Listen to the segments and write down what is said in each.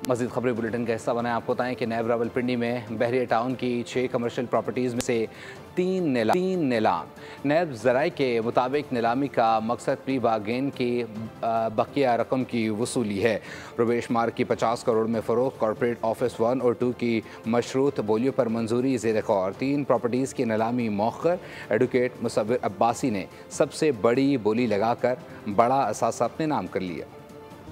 मज़ीद खबरें बुलेटिन का हिस्सा बनाएं। आपको बताएं कि नैब रावलपिंडी में बहरिया टाउन की 6 कमर्शियल प्रॉपर्टीज़ में से तीन नीलाम। नैब ज़राए के मुताबिक नीलामी का मकसद प्री बार्गेन की बकिया रकम की वसूली है। प्रवेश मार्ग की 50 करोड़ में फ़रोख्त, कॉर्पोरेट ऑफिस 1 और 2 की मशरूत बोलियों पर मंजूरी ज़ेर गौर। 3 प्रॉपर्टीज़ की नीलामी मौखर। एडवोकेट मुसव्विर अब्बासी ने सबसे बड़ी बोली लगाकर बड़ा असासा अपने नाम कर लिया।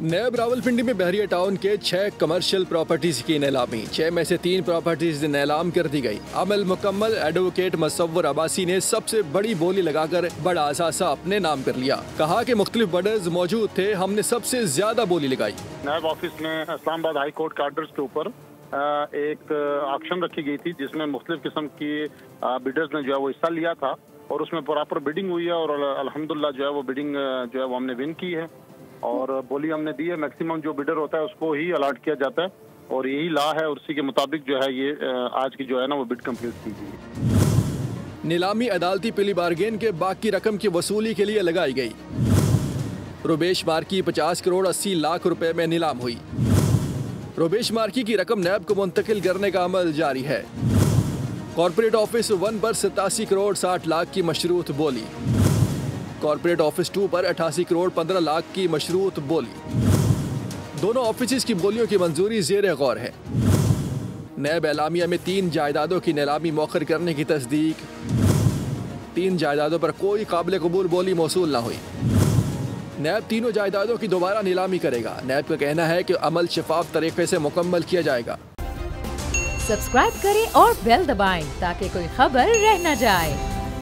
नैब रावलपिंडी में बहरिया टाउन के 6 कमर्शियल प्रॉपर्टीज की नीलामी, 6 में से 3 प्रॉपर्टीज नीलाम कर दी गई। अमल मुकम्मल। एडवोकेट मुसव्विर अब्बासी ने सबसे बड़ी बोली लगाकर बड़ा असासा अपने नाम कर लिया। कहा कि मुख्तलिफ बडर्स मौजूद थे, हमने सबसे ज्यादा बोली लगाई। नैब ऑफिस में इस्लामाबाद हाई कोर्ट के ऑर्डर्स के ऊपर एक ऑक्शन रखी गई थी, जिसमें मुख्तलिफ किस्म की बिडर्स ने जो है वो हिस्सा लिया था और उसमें प्रॉपर बिडिंग हुई है और अल्हम्दुलिल्लाह जो है वो बिडिंग जो है वो हमने विन की है और बोली हमने दी है। मैक्सिमम जो बिडर होता है उसको ही अलॉट किया जाता है और यही लॉ है और उसी के मुताबिक जो है ये आज की जो है ना वो बिड कंप्लीट की गई। नीलामी अदालती प्री बार्गेन के बाकी रकम की वसूली के लिए लगाई गई। रुबेश मार्की 50 करोड़ 80 लाख रुपए में नीलाम हुई। रुबेश मार्की की रकम नैब को मुंतकिल करने का अमल जारी है। कॉर्पोरेट ऑफिस 1 पर 87 करोड़ 60 लाख की मशरूत बोली। कॉर्पोरेट ऑफिस 2 पर 88 करोड़ 15 लाख की मशरूत बोली। दोनों ऑफिस की बोलियों की मंजूरी ज़ेर गौर है। नैब एलामिया में 3 जायदादों की नीलामी मौखर करने की तस्दीक। 3 जायदादों पर कोई काबिल कबूल बोली मौसूल न हुई। नैब तीनों जायदादों की दोबारा नीलामी करेगा। नैब का कहना है कि अमल शफाफ तरीके से मुकम्मल किया जाएगा। सब्सक्राइब करें और बेल दबाएं ताकि कोई खबर रह न जाए।